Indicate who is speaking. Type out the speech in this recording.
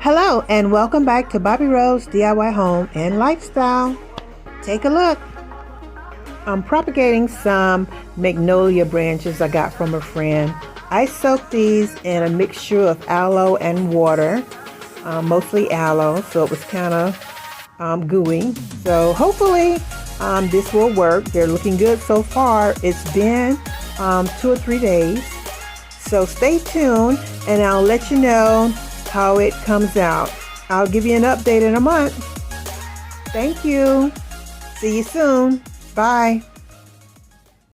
Speaker 1: Hello and welcome back to Bobby Rose DIY Home and Lifestyle. Take a look. I'm propagating some magnolia branches I got from a friend. I soaked these in a mixture of aloe and water, mostly aloe, so it was kind of gooey. So hopefully this will work. They're looking good so far. It's been 2 or 3 days. So stay tuned and I'll let you know how it comes out. I'll give you an update in a month. Thank you. See you soon. Bye.